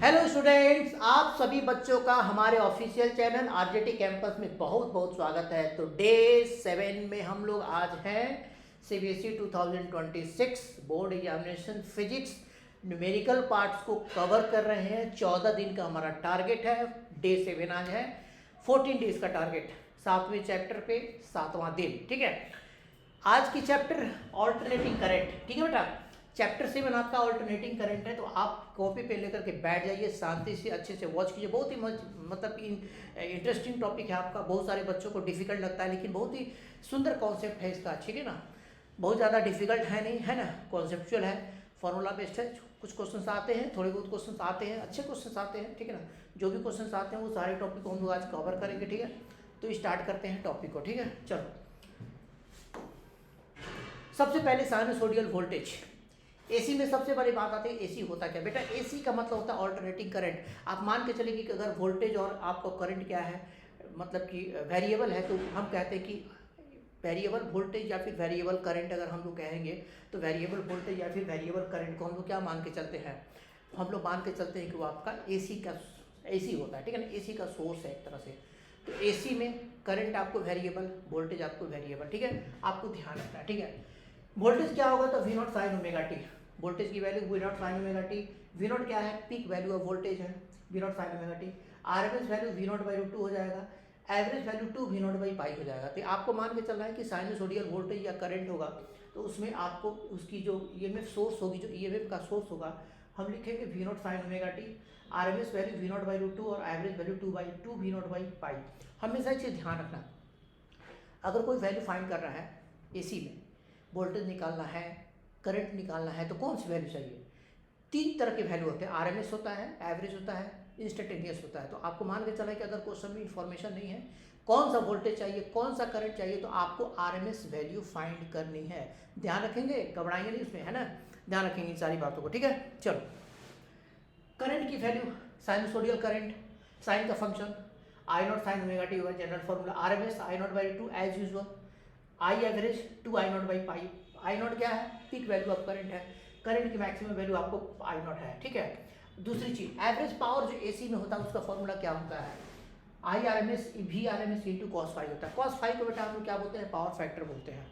Hello students, आप सभी बच्चों का हमारे ऑफिशियल चैनल आरजेटी कैंपस में बहुत बहुत स्वागत है। तो डे 7 में हम लोग आज हैं CBSE 2026 board examination physics numerical parts को कवर कर रहे हैं। 14 दिन का हमारा टारगेट है। डे 7 आज है, 14 डेज का टारगेट, 7वें चैप्टर पे 7वां दिन। ठीक है, आज की चैप्टर ऑल्टरनेटिंग करंट। ठीक है बेटा, चैप्टर 7 आपका ऑल्टरनेटिंग करंट है। तो आप कॉपी पे लेकर के बैठ जाइए, शांति से अच्छे से वॉच कीजिए। बहुत ही मतलब इंटरेस्टिंग टॉपिक है आपका। बहुत सारे बच्चों को डिफिकल्ट लगता है, लेकिन बहुत ही सुंदर कॉन्सेप्ट है इसका। ठीक है ना, बहुत ज़्यादा डिफिकल्ट है नहीं, है ना, कॉन्सेप्चुअल है, फॉर्मूला बेस्ड है। कुछ क्वेश्चन आते हैं, थोड़े बहुत क्वेश्चन आते हैं, अच्छे क्वेश्चन आते हैं। ठीक है ना, जो भी क्वेश्चन आते हैं वो सारे टॉपिक को हम लोग आज कवर करेंगे। ठीक है, तो स्टार्ट करते हैं टॉपिक को। ठीक है, चलो सबसे पहले साइनसोडियल वोल्टेज। एसी में सबसे बड़ी बात आती है, एसी होता क्या बेटा? एसी का मतलब होता है ऑल्टरनेटिंग करंट। आप मान के चलिए कि अगर वोल्टेज और आपका करंट क्या है, मतलब कि वेरिएबल है, तो हम कहते हैं कि वेरिएबल वोल्टेज या फिर वेरिएबल करंट अगर हम लोग कहेंगे तो वेरिएबल वोल्टेज या फिर वेरिएबल करंट को हम लोग क्या मान के चलते हैं? हम लोग मान के चलते हैं कि वो आपका एसी होता है। ठीक है ना, एसी का सोर्स है एक तरह से। तो एसी में करंट आपको वेरिएबल, वोल्टेज आपको वेरिएबल। ठीक है, आपको ध्यान रखना है। ठीक है, वोल्टेज क्या होगा? तो V not sine omega T. Voltage की value V not sine omega T. V nought क्या है? पीक वैल्यू ऑफ वोल्टेज है, V not sine omega T. RMS value V not by root 2 हो जाएगा। Average value 2 V not by pi हो जाएगा। तो आपको मान के चलना है कि साइनसोडियल वोल्टेज या करंट होगा, तो उसमें आपको उसकी जो ईएमएफ सोर्स होगी, जो ईएमएफ का सोर्स होगा, हम लिखेंगे V not sine omega T. RMS value V not by root 2 और average value 2 V not by pi. हमेशा एक चीज़ ध्यान रखना, अगर कोई वैल्यू फाइंड कर रहा है एसी में, वोल्टेज निकालना है, करंट निकालना है, तो कौन सी वैल्यू चाहिए? 3 तरह के वैल्यू होते हैं, आरएमएस होता है, एवरेज होता है, इंस्टेंटेनियस होता है। तो आपको मान के चला कि अगर क्वेश्चन में इंफॉर्मेशन नहीं है कौन सा वोल्टेज चाहिए, कौन सा करंट चाहिए, तो आपको आरएमएस वैल्यू फाइंड करनी है। ध्यान रखेंगे, घबराएंगे नहीं उसमें, है ना, ध्यान रखेंगे इन सारी बातों को। ठीक है, चलो करंट की वैल्यू, साइनसोडियल करंट, साइन का function I nought sine omega T होगा, general formula. RMS I nought by 2 as usual. I average 2 I nought by pi. I nought क्या है? पीक वैल्यू ऑफ करंट है, current की maximum value आपको I not है। ठीक है, दूसरी चीज एवरेज पावर जो एसी में होता है उसका फॉर्मूला क्या होता है? I R M S V R M S into cos phi होता है। कॉस फाइव को बेटा हम लोग क्या बोलते हैं? पावर फैक्टर बोलते हैं।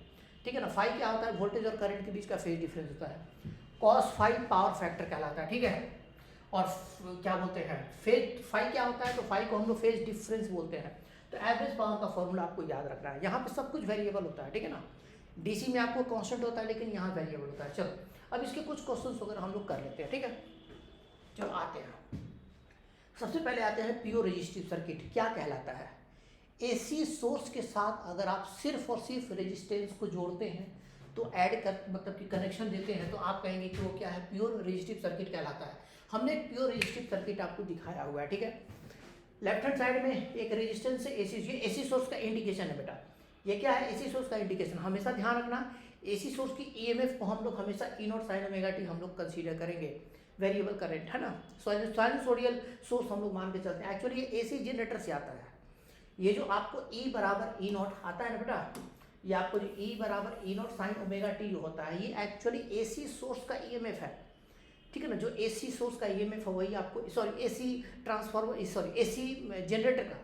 ठीक है ना, फाइव क्या होता है? वोल्टेज और करंट के बीच का फेज डिफरेंस होता है। कॉस फाइव पावर फैक्टर कहलाता है। ठीक है, और क्या बोलते हैं? फेज फाइव क्या होता है? तो फाइव को हम लोग फेज डिफरेंस बोलते हैं। तो एवरेज पावर का फॉर्मूला आपको याद रखना है। यहाँ पे सब कुछ वेरिएबल होता है। ठीक है ना, डीसी में आपको कांस्टेंट होता है, लेकिन यहाँ वेरिएबल होता है। चलो अब इसके कुछ क्वेश्चंस वगैरह हम लोग कर लेते हैं। ठीक है, चलो आते हैं। सबसे पहले आते हैं प्योर रेजिस्टिव सर्किट क्या कहलाता है। एसी सोर्स के साथ अगर आप सिर्फ और सिर्फ रेजिस्टेंस को जोड़ते हैं, तो ऐड कर मतलब कि कनेक्शन देते हैं, तो आप कहेंगे कि वो क्या है? प्योर रेजिस्टिव सर्किट कहलाता है। हमने एक प्योर रेजिस्टिव सर्किट आपको दिखाया हुआ है। ठीक है, लेफ्ट हैंड साइड में एक रेजिस्टेंस है एसी, ये एसी सोर्स का इंडिकेशन है बेटा। ये क्या है? एसी सोर्स का इंडिकेशन। हमेशा ध्यान रखना, एसी सोर्स की ईएमएफ को हम लोग हमेशा ई नॉट साइन ओमेगा टी हम लोग कंसीडर करेंगे। वेरिएबल करंट है ना, साइनसोडियल सोर्स हम लोग मान के चलते हैं। एक्चुअली ये एसी जनरेटर से आता है। ये जो आपको ई बराबर ई नॉट आता है ना बेटा, ये आपको जो ई बराबर ई नॉट साइन ओमेगा टी जो होता है, ये एक्चुअली एसी सोर्स का ईएमएफ है। ठीक है ना, जो एसी सोर्स का ईएमएफ है वही आपको, sorry AC transformer, sorry AC generator का,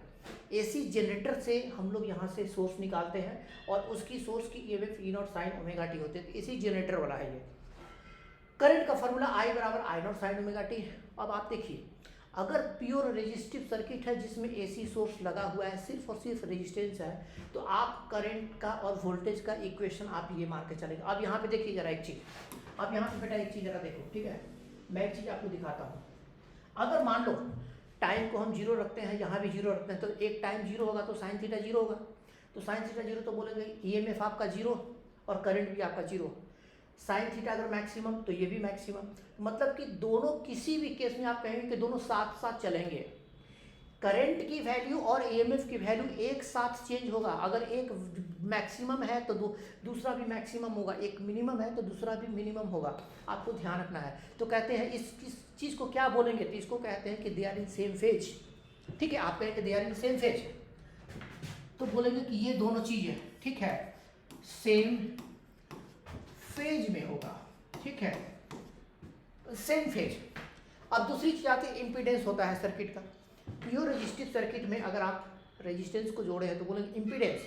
एसी जनरेटर से हम लोग यहाँ से सोर्स निकालते हैं और उसकी सोर्स की EMF E nought sine omega T होती है। तो एसी जनरेटर वाला है ये। करंट का फॉर्मूला आई बराबर आई नॉट साइन ओमेगा टी। अब आप देखिए, अगर प्योर रेजिस्टिव सर्किट है जिसमें एसी सोर्स लगा हुआ है, सिर्फ और सिर्फ रेजिस्टेंस है, तो आप करंट का और वोल्टेज का इक्वेशन आप ये मान के चलेंगे। अब यहाँ पे देखिए जरा एक चीज, अब यहाँ पे बेटा एक चीज जरा देखो। ठीक है, मैं एक चीज आपको दिखाता हूँ। अगर मान लो टाइम को हम जीरो रखते हैं, यहाँ भी जीरो रखते हैं, तो एक टाइम जीरो होगा तो साइन थीटा जीरो होगा। तो साइन थीटा जीरो तो बोलेंगे ईएमएफ आपका जीरो और करंट भी आपका जीरो। साइन थीटा अगर मैक्सिमम तो ये भी मैक्सिमम, मतलब कि दोनों किसी भी केस में आप कहेंगे कि दोनों साथ साथ चलेंगे। करंट की वैल्यू और ईएमएफ की वैल्यू एक साथ चेंज होगा। अगर एक मैक्सिमम है तो दूसरा भी मैक्सिमम होगा, एक मिनिमम है तो दूसरा भी मिनिमम होगा। आपको ध्यान रखना है। तो कहते हैं इस चीज़ को क्या बोलेंगे? तो इसको कहते हैं कि they are in same phase. ठीक है, आप कहेंगे they are in same phase, तो बोलेंगे कि ये दोनों चीज़ें, ठीक है, सेम फेज में होगा। ठीक है, सेम फेज। अब दूसरी चीज आती है इम्पीडेंस होता है सर्किट का। प्योर रेजिस्टिव सर्किट में अगर आप रेजिस्टेंस को जोड़े हैं तो बोलेंगे इम्पीडेंस।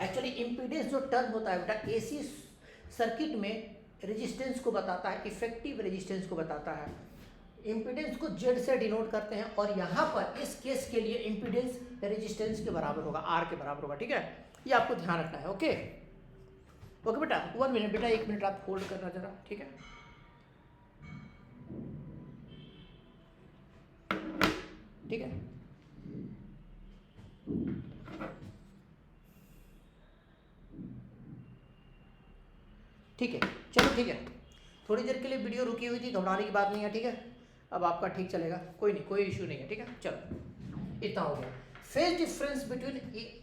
एक्चुअली इम्पीडेंस जो टर्म होता है बेटा एसी सर्किट में रेजिस्टेंस को बताता है, इफेक्टिव रेजिस्टेंस को बताता है। इम्पीडेंस को जेड से डिनोट करते हैं और यहाँ पर इस केस के लिए इम्पीडेंस रेजिस्टेंस के बराबर होगा, आर के बराबर होगा। ठीक है, ये आपको ध्यान रखना है। ओके ओके बेटा, 1 मिनट बेटा, 1 मिनट आप होल्ड करना जरा। ठीक है, ठीक है, ठीक है, चलो ठीक है। थोड़ी देर के लिए वीडियो रुकी हुई थी, घबराने की बात नहीं है। ठीक है, अब आपका ठीक चलेगा, कोई नहीं, कोई इशू नहीं है। ठीक है, चलो इतना हो गया। Phase difference between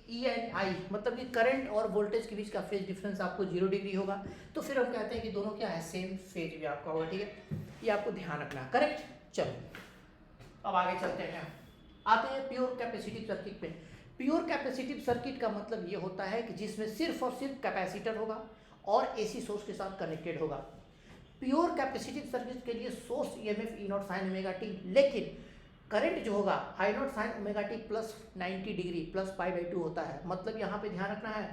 E and I, मतलब कि करंट और वोल्टेज के बीच का फेज डिफरेंस आपको 0 डिग्री होगा, तो फिर हम कहते हैं कि दोनों क्या है, सेम फेज भी आपका होगा। ठीक है, ये आपको ध्यान रखना है। करेक्ट। चलो अब आगे चलते हैं, आते हैं प्योर कैपेसिटिव सर्किट में। प्योर कैपेसिटिव सर्किट का मतलब ये होता है कि जिसमें सिर्फ और सिर्फ कैपेसिटर होगा और एसी सोर्स के साथ कनेक्टेड होगा। प्योर कैपेसिटिव सर्किट के लिए source EMF E nought sine omega T, लेकिन करंट जो होगा I nought sine omega T plus 90 degree plus π/2 होता है। मतलब यहाँ पे ध्यान रखना है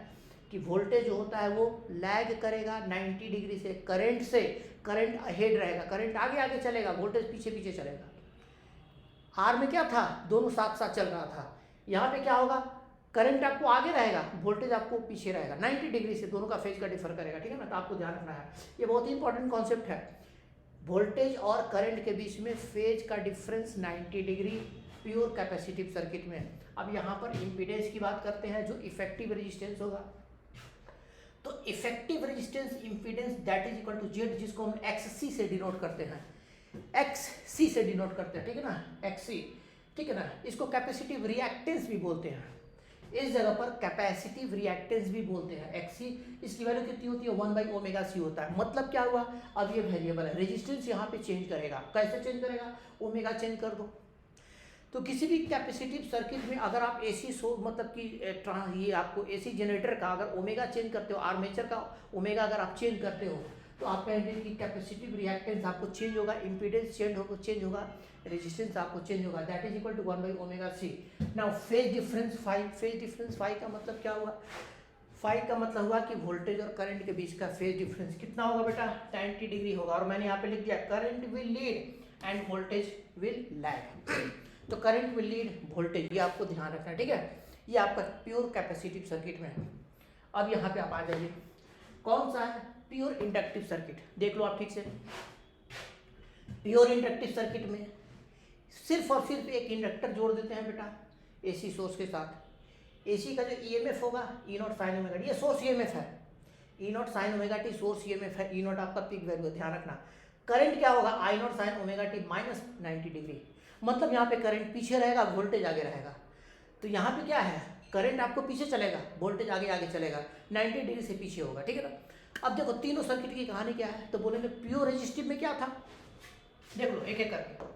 कि वोल्टेज जो होता है वो लैग करेगा 90 डिग्री से करंट से। करंट अहेड रहेगा, करंट आगे आगे चलेगा, वोल्टेज पीछे पीछे चलेगा। आर में क्या था, दोनों साथ साथ चल रहा था। यहाँ पे क्या होगा, करंट आपको आगे रहेगा, वोल्टेज आपको पीछे रहेगा, 90 डिग्री से दोनों का फेज का डिफर करेगा। ठीक है ना, तो आपको ध्यान रखना है, ये बहुत ही इंपॉर्टेंट कॉन्सेप्ट है। वोल्टेज और करंट के बीच में फेज का difference 90 degree pure capacitive circuit में। अब यहाँ पर इम्पीडेंस की बात करते हैं, जो इफेक्टिव रेजिस्टेंस होगा। तो effective resistance impedance that is equal to Z, जिसको हम XC से डिनोट करते हैं, XC से डिनोट करते हैं। ठीक है ना, XC। ठीक है ना, इसको कैपेसिटिव रिएक्टेंस भी बोलते हैं, इस जगह पर कैपेसिटिव रिएक्टेंस भी बोलते हैं। XC, इसकी वैल्यू कितनी होती है, 1/ωc होता है। मतलब क्या हुआ, अब ये वेरिएबल है, रेजिस्टेंस यहाँ पे चेंज करेगा। कैसे चेंज करेगा, ओमेगा चेंज कर दो। तो किसी भी कैपेसिटिव सर्किट में अगर आप एसी सोर्स मतलब कि ये आपको एसी जनरेटर का अगर ओमेगा चेंज करते हो, आर्मेचर का ओमेगा अगर आप चेंज करते हो, तो आप कहेंगे कि कैपेसिटिव रिएक्टेंस आपको चेंज होगा, इम्पीडेंस चेंज होगा, रेजिस्टेंस आपको चेंज होगा, that is equal to 1/ωc। Now phase difference phi, phase difference phi का मतलब क्या हुआ, फाई का मतलब हुआ कि वोल्टेज और करंट के बीच का फेज डिफरेंस कितना होगा बेटा, 90 डिग्री होगा। और मैंने यहाँ पे लिख दिया current will lead end voltage will lag. तो करंट विल लीड वोल्टेज, ये आपको ध्यान रखना है। ठीक है, ये आपका प्योर कैपेसिटिव सर्किट में है। अब यहाँ पे आप आ जाइए, कौन सा है, प्योर इंडक्टिव सर्किट। देख लो आप ठीक से, प्योर इंडक्टिव सर्किट में सिर्फ और सिर्फ एक इंडक्टर जोड़ देते हैं बेटा एसी सोर्स के साथ। एसी का जो ईएमएफ होगा E nought sine omega T, ये सोर्स ईएमएफ है, E nought sine omega T source EMF है, ई नॉट आपका पीक वैल्यू है, ध्यान रखना। करंट क्या होगा, I nought sine omega T minus 90 degree, मतलब यहाँ पे करंट पीछे रहेगा, वोल्टेज आगे रहेगा। तो यहाँ पे क्या है, करंट आपको पीछे चलेगा, वोल्टेज आगे आगे चलेगा, 90 डिग्री से पीछे होगा। ठीक है ना। अब देखो तीनों सर्किट की कहानी क्या है, तो बोलेंगे प्योर रेजिस्टिव में क्या था, देख लो एक एक करके।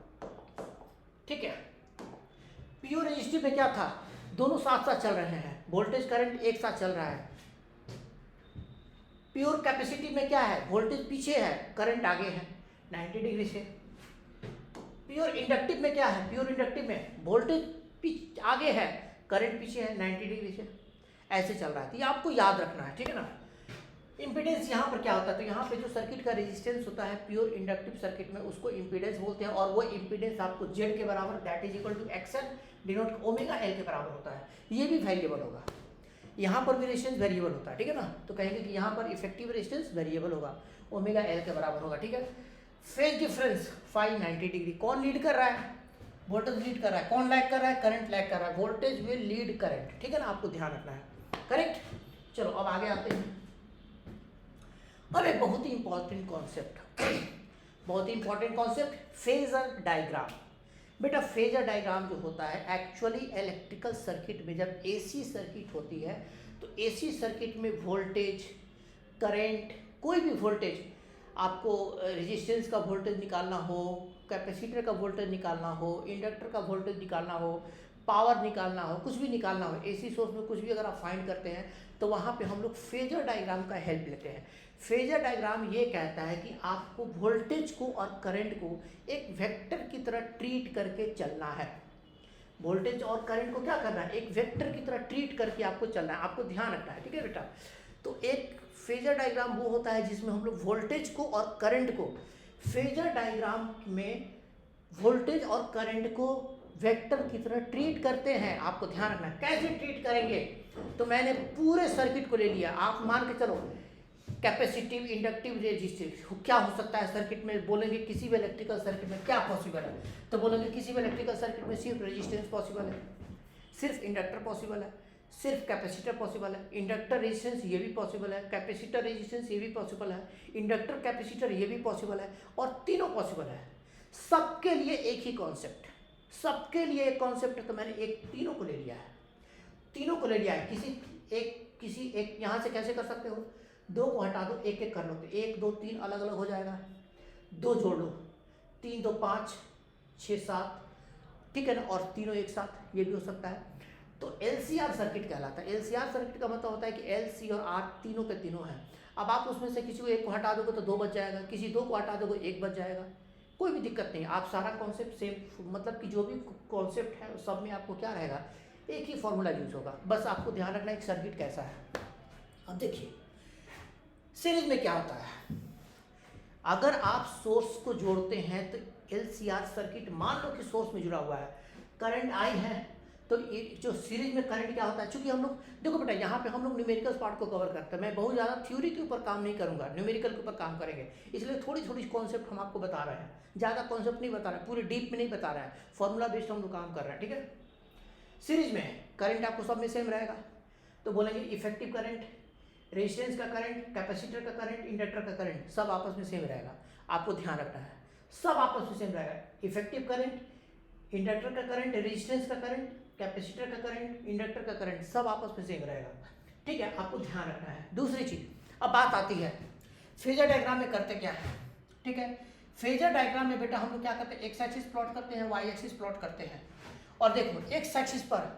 ठीक है, प्योर रेजिस्टिव में क्या था, दोनों साथ साथ चल रहे हैं, वोल्टेज करंट एक साथ चल रहा है। प्योर कैपेसिटिव में क्या है, वोल्टेज पीछे है, करंट आगे है 90 डिग्री से। प्योर इंडक्टिव में क्या है, प्योर इंडक्टिव में वोल्टेज आगे है, करंट पीछे है 90 डिग्री से, ऐसे चल रहा है। तो ये आपको याद रखना है। ठीक है ना। इम्पीडेंस यहाँ पर क्या होता है, तो यहाँ पे जो सर्किट का रेजिस्टेंस होता है प्योर इंडक्टिव सर्किट में, उसको इम्पीडेंस बोलते हैं। और वो इम्पीडेंस आपको जेड के बराबर that is equal to XL denote omega L के बराबर होता है। ये भी वेरिएबल होगा, यहाँ पर भी रेजिस्टेंस वेरिएबल होता है। ठीक है ना। तो कहेंगे कि यहाँ पर इफेक्टिव रेजिस्टेंस वेरिएबल होगा, ओमेगा एल के बराबर होगा। ठीक है। फेज डिफरेंस 590 डिग्री, कौन लीड कर रहा है, वोल्टेज लीड कर रहा है, कौन लैग कर रहा है, करंट लैग कर रहा है, वोल्टेज विल लीड करंट। ठीक है ना, आपको ध्यान रखना है। करेक्ट। चलो अब आगे आते हैं। अब एक बहुत ही इंपॉर्टेंट कॉन्सेप्ट, बहुत ही इंपॉर्टेंट कॉन्सेप्ट, फेजर डायग्राम। बेटा फेजर डायग्राम जो होता है एक्चुअली इलेक्ट्रिकल सर्किट में, जब एसी सर्किट होती है तो एसी सर्किट में वोल्टेज, करंट, कोई भी वोल्टेज, आपको रेजिस्टेंस का वोल्टेज निकालना हो, कैपेसिटर का वोल्टेज निकालना हो, इंडक्टर का वोल्टेज निकालना हो, पावर निकालना हो, कुछ भी निकालना हो, एसी सोर्स में कुछ भी अगर आप फाइंड करते हैं तो वहाँ पे हम लोग फेजर डायग्राम का हेल्प लेते हैं। फेजर डायग्राम ये कहता है कि आपको वोल्टेज को और करंट को एक वेक्टर की तरह ट्रीट करके चलना है। वोल्टेज और करंट को क्या करना है, एक वेक्टर की तरह ट्रीट करके आपको चलना है, आपको ध्यान रखना है, ठीक है बेटा। तो एक फेजर डायग्राम वो होता है जिसमें हम लोग वोल्टेज को और करंट को, फेजर डायग्राम में वोल्टेज और करंट को वेक्टर की तरह ट्रीट करते हैं। आपको ध्यान रखना है कैसे ट्रीट करेंगे। तो मैंने पूरे सर्किट को ले लिया, आप मान के चलो कैपेसिटिव, इंडक्टिव, रेजिस्टिव क्या हो सकता है सर्किट में। बोलेंगे किसी भी इलेक्ट्रिकल सर्किट में क्या पॉसिबल है, तो बोलेंगे किसी भी इलेक्ट्रिकल सर्किट में सिर्फ रेजिस्टेंस पॉसिबल है, सिर्फ इंडक्टर पॉसिबल है, सिर्फ कैपेसिटर पॉसिबल है। इंडक्टर रेजिस्टेंस ये भी पॉसिबल है, कैपेसिटर रेजिस्टेंस ये भी पॉसिबल है, इंडक्टर कैपेसिटर ये भी पॉसिबल है, और तीनों पॉसिबल है। सबके लिए एक ही कॉन्सेप्ट, सबके लिए एक कॉन्सेप्ट है। तो मैंने एक तीनों को ले लिया है, तीनों को ले लिया है। किसी एक यहाँ से कैसे कर सकते हो, दो को हटा दो, एक एक कर लो, तो 1 2 3 अलग अलग हो जाएगा, 2 जोड़ लो, 3 2 5 6 7, ठीक है ना, और तीनों एक साथ, ये भी हो सकता है। तो LCR सर्किट कहलाता है। LCR सर्किट का मतलब होता है कि L, C और R तीनों के तीनों हैं। अब आप उसमें से किसी को एक को हटा दोगे तो 2 बच जाएगा, किसी 2 को हटा दोगे 1 बच जाएगा, कोई भी दिक्कत नहीं। आप सारा कॉन्सेप्ट सेम, मतलब कि जो भी कॉन्सेप्ट है सब में आपको क्या रहेगा, एक ही फॉर्मूला यूज होगा। बस आपको ध्यान रखना एक सर्किट कैसा है। अब देखिए सीरीज में क्या होता है, अगर आप सोर्स को जोड़ते हैं तो LCR सर्किट, मान लो कि सोर्स में जुड़ा हुआ है, करंट I है, तो ये जो सीरीज में करंट क्या होता है, चूंकि हम लोग देखो बेटा यहाँ पे हम लोग न्यूमेरिकल पार्ट को कवर करते हैं। मैं बहुत ज़्यादा थ्योरी के ऊपर काम नहीं करूँगा, न्यूमेरिकल के ऊपर काम करेंगे, इसलिए थोड़ी थोड़ी कॉन्सेप्ट हम आपको बता रहे हैं, ज़्यादा कॉन्सेप्ट नहीं बता रहे हैं, पूरी डीप में नहीं बता रहे हैं, फॉर्मूला बेस्ड हम लोग काम कर रहे हैं, ठीक है। सीरीज में करंट आपको सब में सेम रहेगा, तो बोलेंगे इफेक्टिव करंट, रेजिस्टेंस का करंट, कैपेसिटर का करंट, इंडक्टर का करंट सब आपस में सेम रहेगा। आपको ध्यान रखना है सब आपस में सेम रहेगा। इफेक्टिव करंट, इंडक्टर का करंट, रेजिस्टेंस का करंट, कैपेसिटर का करंट, इंडक्टर का करंट सब आपस में सेम रहेगा, ठीक है, आपको ध्यान रखना है। दूसरी चीज, अब बात आती है फेजर डायग्राम में करते क्या है, ठीक है। फेजर डायग्राम में बेटा हम लोग क्या करते हैं, एक्स एक्सिस प्लॉट करते हैं, वाई एक्सिस प्लॉट करते हैं। और देखो एक्स एक्सिस पर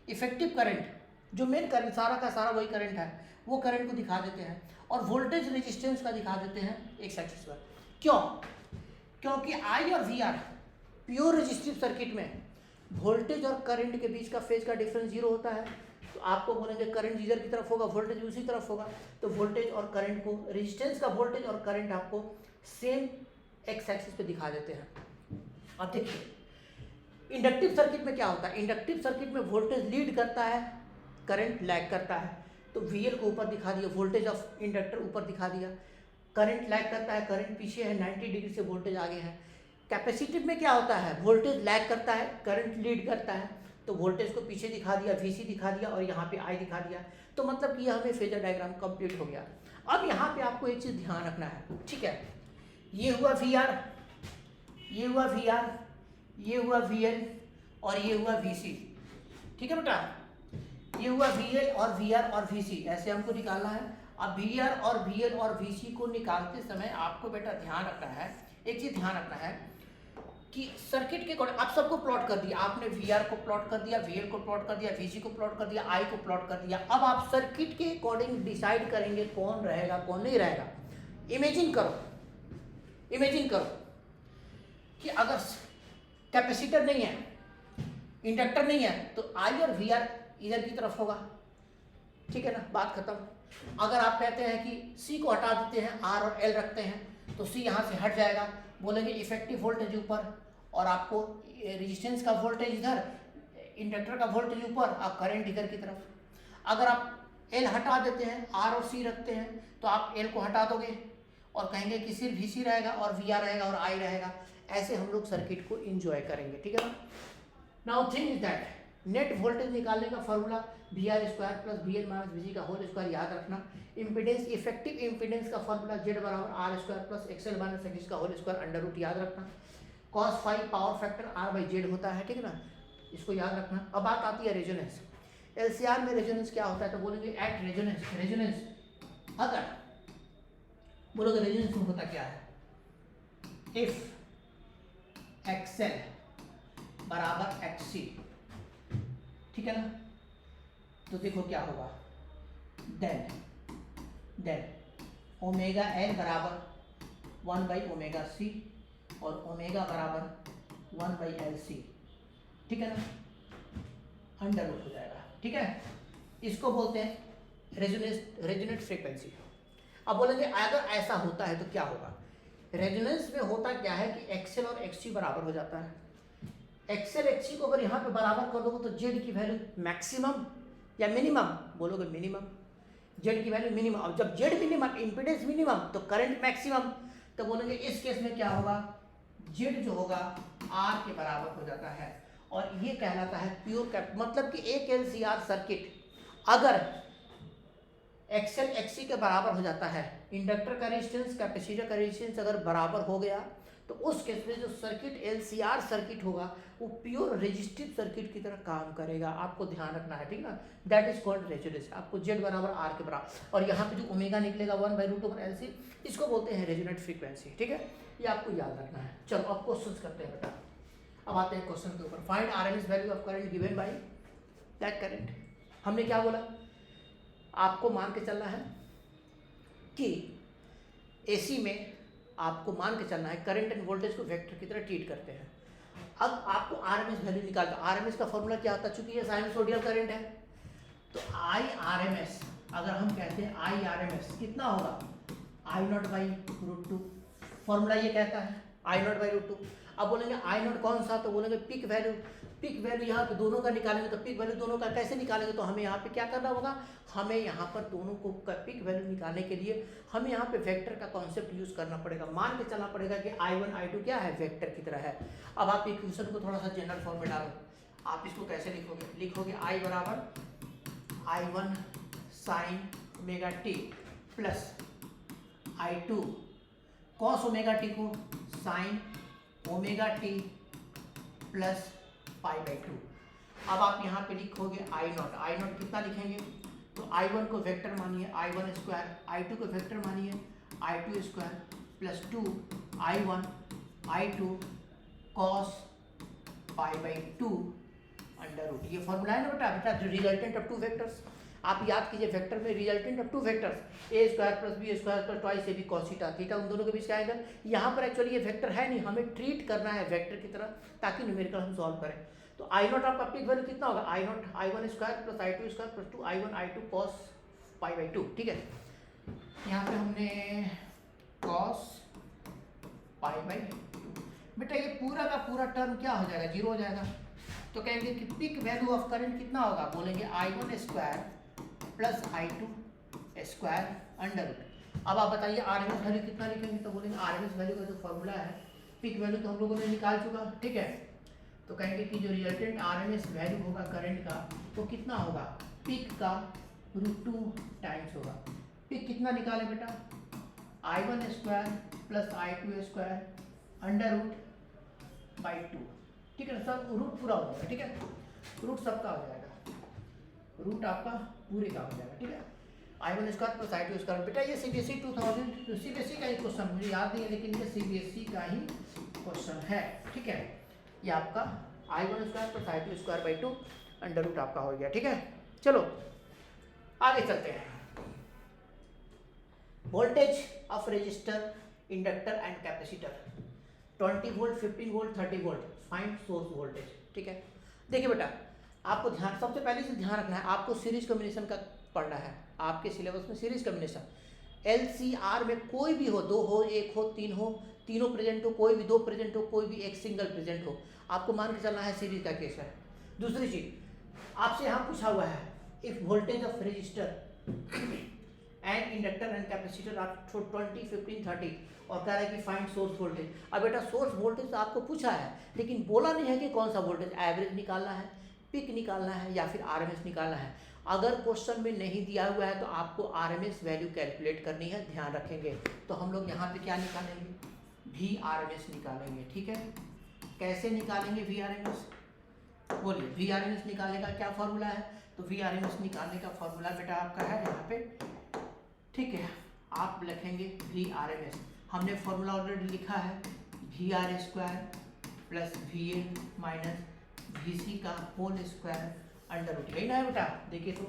इफेक्टिव करंट, जो मेन करंट सारा का सारा वही करंट है, वो करंट को दिखा देते हैं, और वोल्टेज रेजिस्टेंस का दिखा देते हैं एक्स एक्सिस पर। क्यों? क्योंकि I और VR प्योर रेजिस्टिव सर्किट में वोल्टेज और करंट के बीच का फेज का डिफरेंस 0 होता है। तो आपको बोलेंगे करंट जिधर की तरफ होगा वोल्टेज उसी तरफ होगा, तो वोल्टेज और करंट को, रेजिस्टेंस का वोल्टेज और करंट आपको सेम एक्स एक्सिस पे दिखा देते हैं। अब देखिए इंडक्टिव सर्किट में क्या होता है, इंडक्टिव सर्किट में वोल्टेज लीड करता है, करंट लैग करता है। तो VL को ऊपर दिखा दिया, वोल्टेज ऑफ इंडक्टर ऊपर दिखा दिया, करंट लैग करता है, करंट पीछे है, 90 डिग्री से वोल्टेज आगे है। कैपेसिटिव में क्या होता है, वोल्टेज लैग करता है, करंट लीड करता है, तो वोल्टेज को पीछे दिखा दिया, VC दिखा दिया, और यहाँ पे I दिखा दिया। तो मतलब कि यह हमें फेजर डायग्राम कंप्लीट हो गया। अब यहाँ पे आपको एक चीज़ ध्यान रखना है, ठीक है, ये हुआ VR, ये हुआ VR, ये हुआ VL, और ये हुआ VC, ठीक है बेटा, ये हुआ VL और VR और VC, ऐसे हमको निकालना है। अब VR और VL और VC को निकालते समय आपको बेटा ध्यान रखना है, एक चीज ध्यान रखना है कि सर्किट के अकॉर्डिंग आप सबको प्लॉट कर दिया, आपने VR को प्लॉट कर दिया, VL को प्लॉट कर दिया, VC को प्लॉट कर दिया, I को प्लॉट कर दिया। अब आप सर्किट के अकॉर्डिंग डिसाइड करेंगे कौन रहेगा कौन नहीं रहेगा। इमेजिन करो कि अगर कैपेसिटर नहीं है, इंडक्टर नहीं है, तो I और VR इधर की तरफ होगा, ठीक है ना, बात खत्म। अगर आप कहते हैं कि C को हटा देते हैं, R और L रखते हैं, तो C यहाँ से हट जाएगा, बोलेंगे इफेक्टिव वोल्टेज ऊपर, और आपको रेजिस्टेंस का वोल्टेज इधर, इंडक्टर का वोल्टेज ऊपर, और करंट इधर की तरफ। अगर आप L हटा देते हैं, R और C रखते हैं, तो आप L को हटा दोगे और कहेंगे कि सिर्फ VC रहेगा और VR रहेगा और I रहेगा। ऐसे हम लोग सर्किट को इंजॉय करेंगे, ठीक है ना। Now thing is that net voltage निकालने का formula VR square plus VL minus VC का होल स्क्वायर याद रखना। इम्पीडेंस, इफेक्टिव इम्पीडेंस का फॉर्मूला Z बराबर R square plus XL minus XC का होल स्क्वायर अंडर रूट याद रखना। cos phi power factor R/Z होता है, ठीक है ना, इसको याद रखना। अब बात आती है रेजोनेंस। LCR में रेजोनेंस क्या होता है, तो बोलेंगे एट रेजोनेंस अगर बोलोगे रेजोनेंस में होता क्या है, इफ XL बराबर XC, ठीक है ना, तो देखो क्या होगा, देन ओमेगा एन बराबर 1/ओमेगा c और ओमेगा बराबर 1/LC, ठीक है ना, अंडर रूट हो जाएगा, ठीक है। इसको बोलते हैं रेजोनेंस फ्रीक्वेंसी। अब बोलेंगे अगर ऐसा होता है तो क्या होगा। रेजोनेंस में होता क्या है कि एक्सएल और एक्ससी बराबर हो जाता है। एक्सएल एक्ससी को अगर यहाँ पे बराबर कर दोगे तो जेड की वैल्यू मैक्सिमम या मिनिमम, बोलोगे मिनिमम, जेड की वैल्यू मिनिमम। अब जब जेड मिनिमम, इम्पीडेंस मिनिमम, तो करंट मैक्सिमम, तो बोलेंगे इस केस में क्या होगा, जेड जो होगा आर के बराबर हो जाता है और ये कहलाता है प्योर कैप। मतलब कि एक एलसीआर सर्किट अगर एक्सएल एक्ससी के बराबर हो जाता है, इंडक्टर का रेजिस्टेंस कैपेसिटर का रेजिस्टेंस अगर बराबर हो गया, तो उस केस में जो सर्किट एलसीआर सर्किट होगा वो प्योर रेजिस्टिव सर्किट की तरह काम करेगा। आपको ध्यान रखना है, ठीक ना, दैट इज कॉल्ड रेजोनेंस। आपको जेड बराबर आर के बराबर, और यहाँ पे जो ओमेगा निकलेगा 1/√LC, इसको बोलते हैं रेजोनेंट फ्रीक्वेंसी, ठीक है, ये आपको याद रखना है। चलो अब क्वेश्चन करते हैं बेटा। अब आते हैं क्वेश्चन के ऊपर। Find RMS value of current given by that current. हमने क्या बोला, आपको मान के चलना है कि एसी में आपको मान के चलना है करंट एंड वोल्टेज को वेक्टर की तरह ट्रीट करते हैं। अब आपको आरएमएस वैल्यू निकालना। आरएमएस का फॉर्मूला क्या होता है, चूंकि ये साइनसोइडल करंट है तो आई आरएमएस, अगर हम कहते हैं आई आरएमएस कितना होगा, I0/√2। फॉर्मूला ये कहता है I0/√2। अब बोलेंगे I0 कौन सा, तो बोलेंगे पिक वैल्यू। पिक वैल्यू यहाँ पे दोनों का निकालेंगे, तो पिक वैल्यू दोनों का कैसे निकालेंगे, तो हमें यहाँ पे क्या करना होगा, हमें यहाँ पर दोनों को पिक वैल्यू निकालने के लिए हमें यहाँ पे वेक्टर का कॉन्सेप्ट यूज करना पड़ेगा। मान के चलना पड़ेगा कि I1 I2 क्या है, वेक्टर की तरह है। अब आप इक्वेशन को थोड़ा सा जनरल फॉर्म में डालो। आप इसको कैसे लिखोगे, लिखोगे I बराबर I1 sign omega T plus I2 cos omega T को साइन ओमेगा टी प्लस π/2। अब आप यहाँ पे लिखोगे I0 कितना लिखेंगे, तो I1 को वेक्टर मानिए I1 स्क्वायर, I2 को वेक्टर मानिए I2 square plus 2 I1 I2 cos π/2 under root. ये फॉर्मूला है ना बेटा, रिजल्टेंट ऑफ टू वेक्टर्स। आप याद कीजिए वेक्टर में resultant of two vectors A square plus B square plus twice A B cos theta, theta उन दोनों के बीच का एंगल। यहाँ पर एक्चुअली ये वेक्टर है नहीं, हमें ट्रीट करना है वेक्टर की तरह ताकि न्यूमेरिकल हम सॉल्व करें। तो I0 आपका पिक वैल्यू कितना होगा, I0 I1 square plus I2 square plus 2 I1 I2 cos π/2, ठीक है। यहाँ पे हमने कॉस π/2, बेटा ये पूरा का पूरा टर्म क्या हो जाएगा, जीरो हो जाएगा। तो कहेंगे कि पिक वैल्यू ऑफ करंट कितना होगा, बोलेंगे I1 square plus I2 square under root. अब आप बताइए आरएमएस वैल्यू कितना लिखेंगे, तो बोलेंगे आरएमएस वैल्यू का जो फॉर्मूला है, पिक वैल्यू तो हम लोगों ने निकाल चुका, ठीक है। तो कहेंगे कि जो रिजल्टेंट आरएमएस वैल्यू होगा करंट का वो कितना होगा, पिक का √2 टाइम्स होगा। पिक कितना निकाले बेटा, I1 square plus I2 square under root by 2, ठीक है। सब रूट पूरा हो जाएगा, ठीक है, रूट सबका हो जाएगा, रूट आपका पूरे का हो जाएगा, ठीक है। I1 square plus I2 square. बेटा ये CBSE 2000 CBSE का ही क्वेश्चन, मुझे याद नहीं है लेकिन ये CBSE का ही क्वेश्चन है, ठीक है। ये आपका I1 square plus I2 square by 2 under root आपका हो गया, ठीक है। चलो आगे चलते हैं। Voltage of resistor, inductor and capacitor 20 volt, 15 volt, 30 volt, find source voltage, ठीक है। देखिए बेटा आपको ध्यान, सबसे पहले से ध्यान रखना है, आपको सीरीज कॉम्बिनेशन का पढ़ना है। आपके सिलेबस में सीरीज कॉम्बिनेशन LCR में कोई भी हो, 2 हो, 1 हो, 3 हो, तीनों प्रेजेंट हो, कोई भी 2 प्रेजेंट हो, कोई भी एक सिंगल प्रेजेंट हो, आपको मान के चलना है सीरीज का केस है। दूसरी चीज आपसे यहाँ पूछा हुआ है, if voltage of resistor and inductor and capacitor are 20, 15, 30 और कह रहा है कि फाइंड सोर्स वोल्टेज। अब बेटा सोर्स वोल्टेज तो आपको पूछा है लेकिन बोला नहीं है कि कौन सा वोल्टेज, एवरेज निकालना है, पिक निकालना है या फिर आरएमएस निकालना है। अगर क्वेश्चन में नहीं दिया हुआ है तो आपको आरएमएस वैल्यू कैलकुलेट करनी है, ध्यान रखेंगे। तो हम लोग यहाँ पे क्या निकालेंगे, VRMS निकालेंगे, ठीक है। कैसे निकालेंगे VRMS, बोलिए। VRMS निकालने का क्या फॉर्मूला है, तो VRMS निकालने का फॉर्मूला बेटा आपका है यहाँ पे, ठीक है। आप लिखेंगे VRMS, हमने फॉर्मूला ऑलरेडी लिखा है, VR square plus VN minus VC का होल स्क्वायर अंडर रूट, यही ना है बेटा। देखिए तो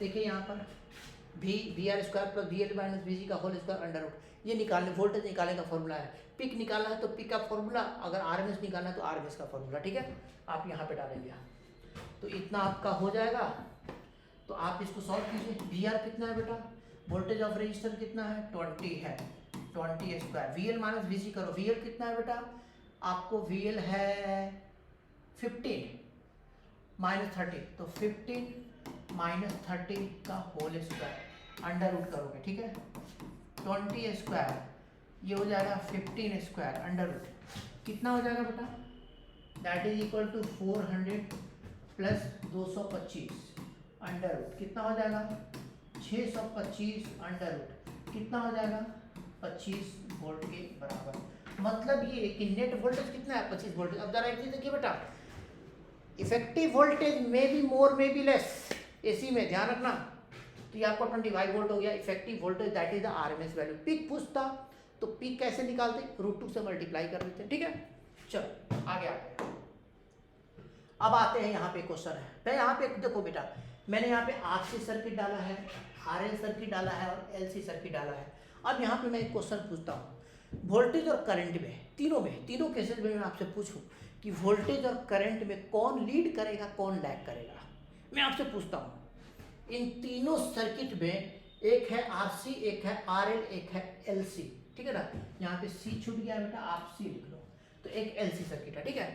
देखिए यहाँ पर V R square plus V L minus V G का होल स्क्वायर अंडर रूट। ये निकालने वोल्टेज निकालने का फॉर्मूला है। पिक निकालना है तो पिक का फॉर्मूला, अगर आरएमएस निकालना है तो आरएमएस का फॉर्मूला। ठीक है, आप यहाँ पे डालेंगे तो इतना आपका हो जाएगा। तो आप इसको सॉल्व कीजिए। वी आर कितना है बेटा, वोल्टेज ऑफ रजिस्टर कितना है 20 है, 20 square. We L minus V जी करो, वी एल कितना है बेटा आपको, वी एल है 15 माइनस 30, तो 15 माइनस 30 का होल स्क्वायर अंडर रूट करोगे। ठीक है, 20 स्क्वायर ये हो जाएगा 15 स्क्वायर अंडर रूट कितना हो जाएगा बेटा, that is equal to 400 plus 225 under root कितना हो जाएगा 625 अंडर रूट कितना हो जाएगा 25 वोल्ट के बराबर। मतलब ये कि नेट वोल्टेज कितना है 25 वोल्ट। अब जरा एक चीज देखिए बेटा, इफेक्टिव वोल्टेज में भी मोर में भी लेस, एसी में ध्यान रखना। तो ये आपका 25 वोल्ट हो गया effective voltage, that is the RMS value. Peak पूछता तो पीक कैसे निकालते, √2 से मल्टीप्लाई कर देते हैं। ठीक है, चलो आगे आते हैं। अब आते हैं यहाँ पे क्वेश्चन है। मैं यहाँ पे देखो बेटा, मैंने यहाँ पे आरसी सर्किट डाला है, आरएल सर्किट डाला है और एलसी सर्किट डाला है। अब यहाँ पे मैं एक क्वेश्चन पूछता हूँ, वोल्टेज और करंट में, तीनों केसेस में मैं आपसे पूछूं कि वोल्टेज और करंट में कौन लीड करेगा कौन लैग करेगा। मैं आपसे पूछता हूँ इन तीनों सर्किट में, एक है आरसी, एक है आरएल, एक है एलसी। ठीक है ना, यहाँ पे सी छूट गया बेटा, आप सी लिख लो। तो एक एलसी सर्किट है। ठीक है,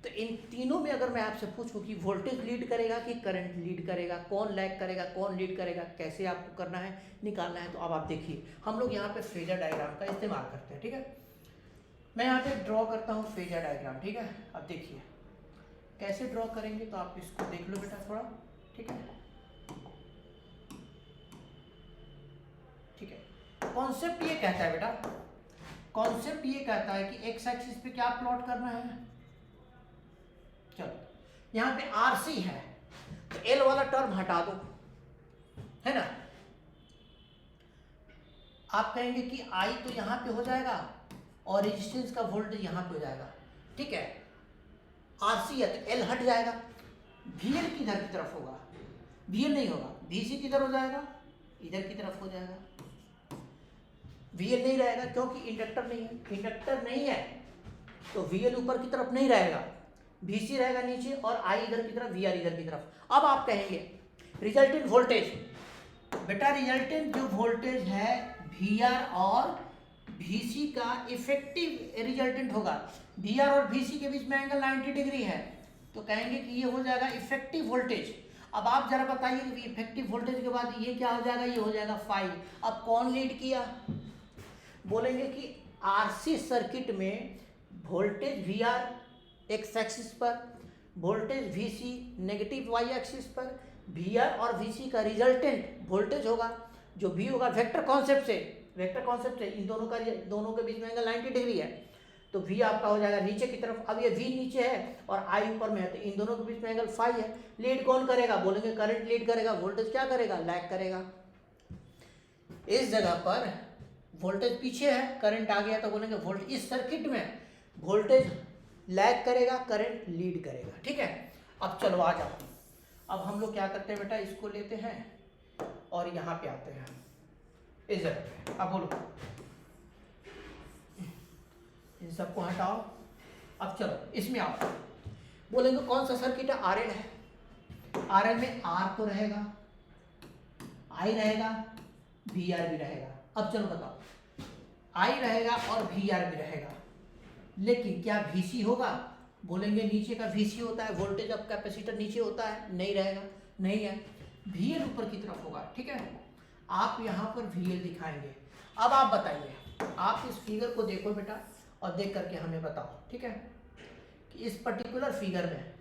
तो इन तीनों में अगर मैं आपसे पूछूं कि वोल्टेज लीड करेगा कि करंट लीड करेगा, कौन लैग करेगा कौन लीड करेगा, कैसे आपको करना है निकालना है। तो अब आप देखिए, हम लोग यहाँ पे फेजर डायग्राम का इस्तेमाल करते हैं। ठीक है, मैं यहाँ पे ड्रॉ करता हूँ फेजर डायग्राम। ठीक है, अब देखिए कैसे ड्रॉ करेंगे, तो आप इसको देख लो बेटा थोड़ा। ठीक है, ठीक है, कॉन्सेप्ट ये कहता है बेटा, कॉन्सेप्ट ये कहता है कि एक्स एक्सिस पे क्या प्लॉट करना है। चलो यहाँ पे आरसी है तो एल वाला टर्म हटा दो, है ना। आप कहेंगे कि आई तो यहाँ पे हो जाएगा और रेजिस्टेंस का वोल्टेज यहाँ पे हो जाएगा। ठीक है, आरसी है तो एल हट जाएगा, वीएल किधर की तरफ होगा, वीएल नहीं होगा, वीसी किधर हो जाएगा, इधर की तरफ हो जाएगा। वीएल नहीं रहेगा क्योंकि इंडक्टर नहीं है, इंडक्टर नहीं है तो वीएल ऊपर की तरफ नहीं रहेगा, वीसी रहेगा नीचे और आई इधर की तरफ, वीआर इधर की तरफ। अब आप कहेंगे रिजल्टेंट वोल्टेज, बेटा रिजल्टेंट जो वोल्टेज है वीआर और वीसी का इफेक्टिव रिजल्टेंट होगा। वीआर और वीसी के बीच में एंगल 90 डिग्री है, तो कहेंगे कि ये हो जाएगा इफेक्टिव वोल्टेज। अब आप जरा बताइए कि इफेक्टिव वोल्टेज के बाद ये क्या हो जाएगा, ये हो जाएगा 5। अब कौन लीड किया, बोलेंगे कि आरसी सर्किट में वोल्टेज वीआर एक्स एक्सिस पर, voltage VC negative Y axis पर, वीआर और वीसी का रिजल्टेंट वोल्टेज होगा जो भी होगा वेक्टर कॉन्सेप्ट से, वेक्टर कॉन्सेप्ट से इन दोनों के बीच में एंगल 90 डिग्री है, तो वी आपका हो जाएगा नीचे की तरफ। अब ये वी नीचे है और आई ऊपर में है, तो इन दोनों के बीच में एंगल 5 है। लीड कौन करेगा, बोलेंगे करंट लीड करेगा, वोल्टेज क्या करेगा, लैग करेगा। इस जगह पर वोल्टेज पीछे है, करंट आ गया, तो बोलेंगे वोल्टेज, इस सर्किट में वोल्टेज लैग करेगा, करंट लीड करेगा। ठीक है, अब चलो आ जाओ। अब हम लोग क्या करते हैं बेटा, इसको लेते हैं और यहाँ पे आते हैं इस जगह पे। अब बोलो, इन सबको हटाओ। अब चलो इसमें आओ, बोलेंगे कौन सा सर्किट है, आरएल है। आरएल में आर तो रहेगा, आई रहेगा, वीआर भी रहेगा। अब चलो बताओ, आई रहेगा और वीआर भी रहेगा, लेकिन क्या वीसी होगा, बोलेंगे नीचे का वीसी होता है, वोल्टेज ऑफ कैपेसिटर नीचे होता है, नहीं रहेगा, नहीं है। वीएल ऊपर की तरफ होगा। ठीक है, आप यहाँ पर वीएल दिखाएंगे। अब आप बताइए, आप इस फिगर को देखो बेटा और देख करके हमें बताओ। ठीक है, कि इस पर्टिकुलर फिगर में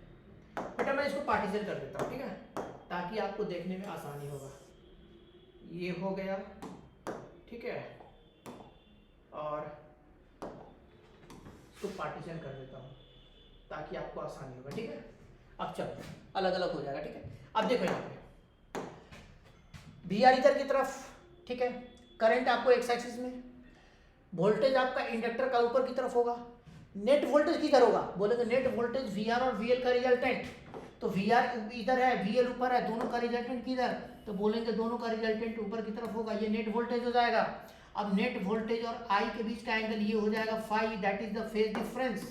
बेटा मैं इसको पार्टीशन कर देता हूँ। ठीक है, ताकि आपको देखने में आसानी होगा। ये हो गया, ठीक है, और इसको पार्टीशन कर देता हूँ ताकि आपको आसानी होगा। ठीक है, अब चलो अलग अलग हो जाएगा। ठीक है, अब देखो यहाँ पे वी आर इधर की तरफ, ठीक है, करंट आपको एक्स एक्सिस में, वोल्टेज आपका इंडक्टर का ऊपर की तरफ होगा, नेट वोल्टेज किधर होगा, बोलेंगे नेट वोल्टेज वी आर और वी एल का रिजल्टेंट, तो वी आर इधर है, वी एल ऊपर है, दोनों का रिजल्टेंट किधर, तो बोलेंगे दोनों का रिजल्टेंट ऊपर की तरफ होगा, ये नेट वोल्टेज हो जाएगा। अब नेट वोल्टेज और आई के बीच का एंगल ये हो जाएगा phi, that is the phase difference,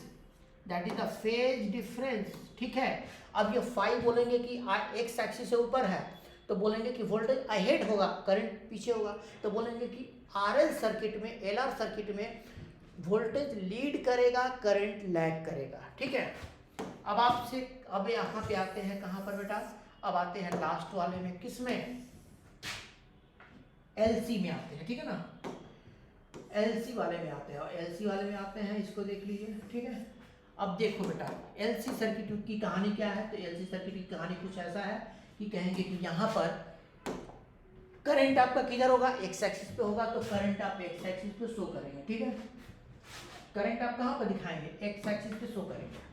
that is the phase difference, ठीक है। अब ये फाई बोलेंगे कि एक्स एक्सिस से ऊपर है, तो बोलेंगे कि वोल्टेज अहेड होगा, करंट पीछे होगा, तो बोलेंगे कि आरएल सर्किट में, एलआर सर्किट में वोल्टेज लीड करेगा, करंट लैग करेगा, ठीक है। अब आपसे अब यहाँ पे आते हैं कहाँ पर बेटा, अब आते हैं लास्ट वाले में, किस में, एलसी में आते हैं, ठीक है ना, एलसी वाले में आते हैं, और एलसी वाले में आते हैं, इसको देख लीजिए, ठीक है। अब देखो बेटा एलसी सर्किट की कहानी क्या है, तो एलसी सर्किट की कहानी कुछ ऐसा है कि कहेंगे कि यहाँ पर करंट आपका किधर होगा, एक्स एक्सिस पे होगा, तो करंट आप एक्स एक्सिस पे शो करेंगे, ठीक है। करंट आप कहाँ पर दिखाएंगे, एक्स एक्सिस पे शो करेंगे।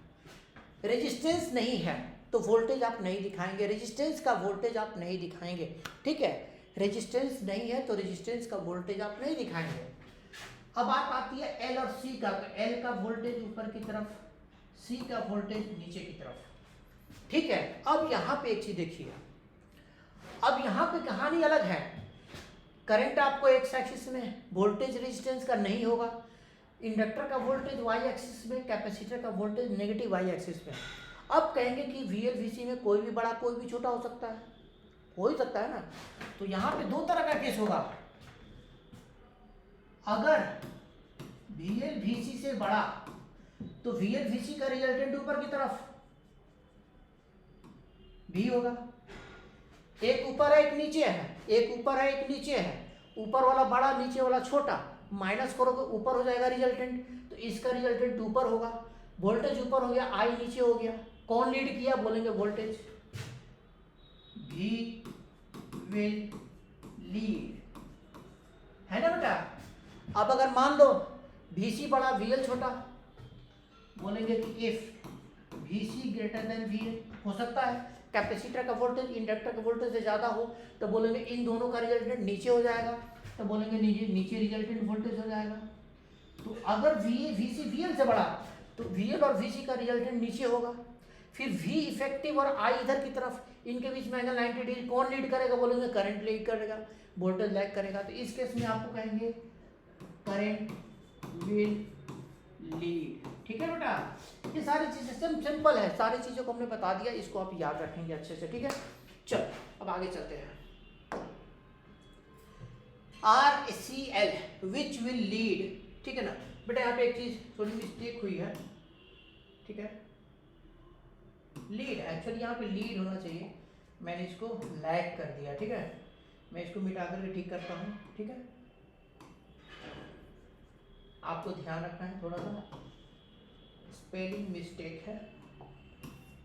रेजिस्टेंस नहीं है तो वोल्टेज आप नहीं दिखाएंगे, रेजिस्टेंस का वोल्टेज आप नहीं दिखाएंगे, ठीक है। रेजिस्टेंस नहीं है तो रेजिस्टेंस का वोल्टेज आप नहीं दिखाएंगे। अब बात आती है एल और सी का, तो एल का वोल्टेज ऊपर की तरफ, सी का वोल्टेज नीचे की तरफ, ठीक है। अब यहाँ पे एक चीज देखिए, अब यहाँ पे कहानी अलग है, करंट आपको एक्स एक्सिस में, वोल्टेज रेजिस्टेंस का नहीं होगा, इंडक्टर का वोल्टेज वाई एक्सिस में, कैपेसिटर का वोल्टेज नेगेटिव वाई एक्सिस में। अब कहेंगे कि वीएल वीसी में कोई भी बड़ा कोई भी छोटा हो सकता है, हो ही सकता है ना, तो यहाँ पे दो तरह का केस होगा, अगर वीएल वीसी से बड़ा तो वीएल वीसी का रिजल्टेंट ऊपर की तरफ भी होगा, एक ऊपर है एक नीचे है, एक ऊपर है एक नीचे है, ऊपर वाला बड़ा नीचे वाला छोटा, माइनस करोगे ऊपर हो जाएगा रिजल्टेंट, तो इसका रिजल्टेंट ऊपर होगा, वोल्टेज ऊपर हो गया, आई नीचे हो गया, कौन लीड किया, बोलेंगे वोल्टेज, वी विल लीड, है ना बेटा। अब अगर मान लो VC बड़ा VL छोटा, बोलेंगे कि if VC greater than VL, हो सकता है कैपेसिटर का वोल्टेज इंडक्टर का वोल्टेज से ज्यादा हो, तो बोलेंगे इन दोनों का रिजल्टेंट नीचे हो जाएगा, तो बोलेंगे नीचे रिजल्टेंट वोल्टेज हो जाएगा। तो अगर VC VL से बड़ा तो VL और VC का रिजल्टेंट नीचे होगा, फिर V इफेक्टिव और I इधर की तरफ, इनके बीच में एंगल 90 डिग्री, कौन लीड करेगा, बोलेंगे करंट लीड करेगा, वोल्टेज लैग करेगा, तो इस केस में आपको कहेंगे करंट विल लीड, ठीक है बेटा। ये सारी चीजें सिंपल है, सारी चीजों को हमने बता दिया, इसको आप याद रखेंगे अच्छे से, ठीक है। चलो अब आगे चलते हैं, RCL विच विल लीड, ठीक है ना बेटा। यहाँ पे एक चीज थोड़ी मिस्टेक हुई है, ठीक है, लीड एक्चुअली यहाँ पे लीड होना चाहिए, मैंने इसको लैग कर दिया, ठीक है। मैं इसको मिटा करके ठीक करता हूँ, ठीक है। आपको ध्यान रखना है, थोड़ा सा स्पेलिंग मिस्टेक है,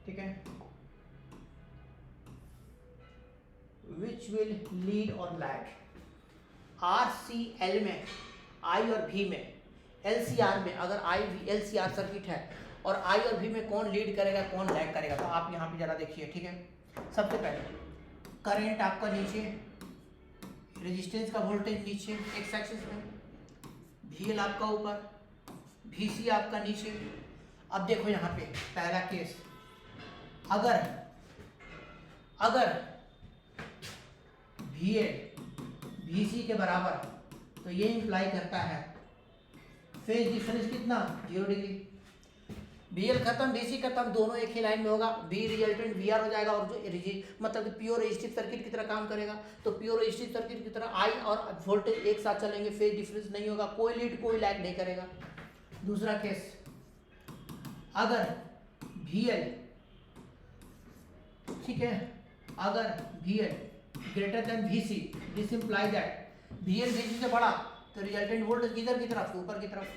ठीक है। विच विल लीड और लैग, RCL में, I और V में, LCR में, अगर LCR सर्किट है और I और V में कौन लीड करेगा कौन लैग करेगा, तो आप यहाँ पे जरा देखिए, ठीक है। सबसे पहले करंट आपका नीचे, रेजिस्टेंस का वोल्टेज नीचे एक्स एक्सिस में, VL आपका ऊपर, VC आपका नीचे। अब देखो यहाँ पे पहला केस, अगर VL VC के बराबर, तो ये इंप्लाई करता है फेज डिफरेंस कितना, 0 डिग्री, VL खत्म VC खत्म, दोनों एक ही लाइन में होगा, V रिजल्टेंट VR हो जाएगा, और जो मतलब कि प्योर रेजिस्टिव सर्किट की तरह काम करेगा, तो प्योर रेजिस्टिव सर्किट की तरह I और वोल्टेज एक साथ चलेंगे, फेज डिफरेंस नहीं होगा, कोई लीड कोई लैग नहीं करेगा। दूसरा केस, अगर VL, ठीक है, अगर VL greater than VC, this imply that VL VC से बड़ा, तो रिजल्टेंट वोल्टेज किधर की तरफ, ऊपर की तरफ,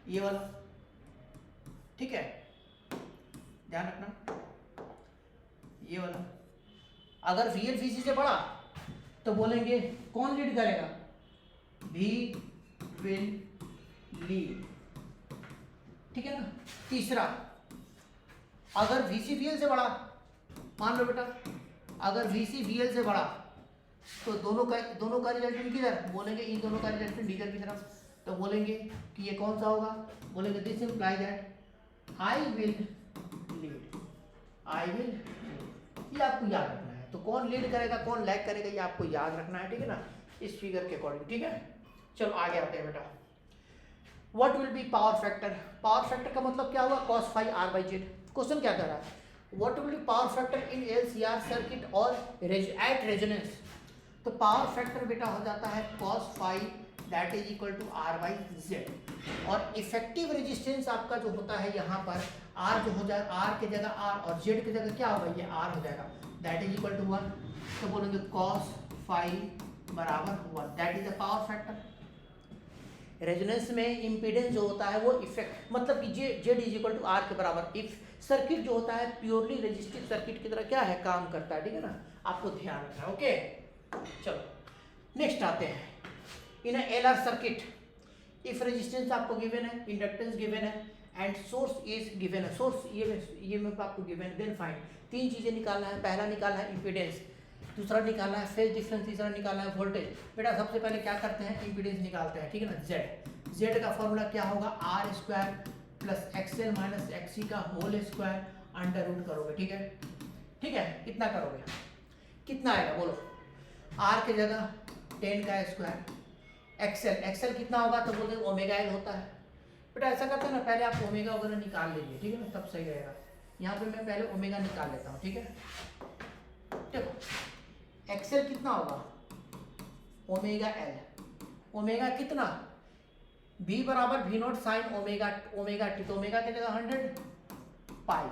ये वाला, ठीक है, ध्यान रखना, ये वाला। अगर VL VC से बड़ा तो बोलेंगे कौन लीड करेगा, V विल लीड, ठीक है ना। तीसरा, अगर VC VL से बड़ा, मान लो बेटा अगर VC VL से बड़ा, तो दोनों का रिजल्टेंट किधर, बोलेंगे इन दोनों का रिजल्टेंट इधर की तरफ, तो बोलेंगे कि ये कौन सा होगा, बोलेंगे this imply that I will lead, I will, ये आपको याद रखना है। तो कौन लीड करेगा कौन लैग करेगा ये आपको याद रखना है, ठीक है ना, इस फिगर के अकॉर्डिंग, ठीक है। चलो आगे आते हैं बेटा, what will be power factor. Power factor का मतलब क्या हुआ, cos phi r by z। Question क्या कर रहा है, what will be power factor in LCR circuit और एट रेजोनेंस। तो पावर फैक्टर बेटा हो जाता है cos phi that is equal to r by z, और इफेक्टिव रेजिस्टेंस आपका जो होता है यहाँ पर r जो हो जाए, r की जगह r और z की जगह क्या होगा, ये r हो जाएगा, दैट इज इक्वल टू 1। तो बोलेंगे cos phi बराबर 1, that is the power factor. Resonance में इम्पीडेंस जो होता है वो इफेक्ट मतलब कि Z is equal to R के बराबर। इफ सर्किट जो होता है प्योरली रेजिस्टिव सर्किट की तरह क्या है, काम करता है, ठीक है ना, आपको ध्यान रखना है। ओके चलो नेक्स्ट आते हैं, इन एलआर सर्किट इफ रेजिस्टेंस आपको गिवन है, इंडक्टेंस गिवन है एंड सोर्स इज गिवन है। सोर्स ये में आपको गिवन है, देन फाइंड, तीन चीजें निकालना है। पहला निकालना है इम्पीडेंस, दूसरा निकालना है फेज डिफरेंस, तीसरा निकालना है वोल्टेज। बेटा सबसे पहले क्या करते हैं, इम्पीडेंस निकालते हैं, ठीक है ना। जेड का फॉर्मूला क्या होगा, R square plus XL minus XC का होल स्क्वायर अंडर रूट करोगे, ठीक है, ठीक है, कितना करोगे, कितना आएगा बोलो, आर की जगह 10 का स्क्वायर, एक्सएल कितना होगा, तो बोलते ओमेगा एल होता है। बेटा ऐसा करते हैं ना, पहले आप ओमेगा वगैरह निकाल लीजिए, ठीक है ना, तब सही रहेगा। यहाँ पे मैं पहले ओमेगा निकाल लेता हूँ, ठीक है। देखो एक्सएल कितना होगा, ओमेगा एल, ओमेगा कितना, बी बराबर V not sine omega T, तो ओमेगा की जगह 100 पाई,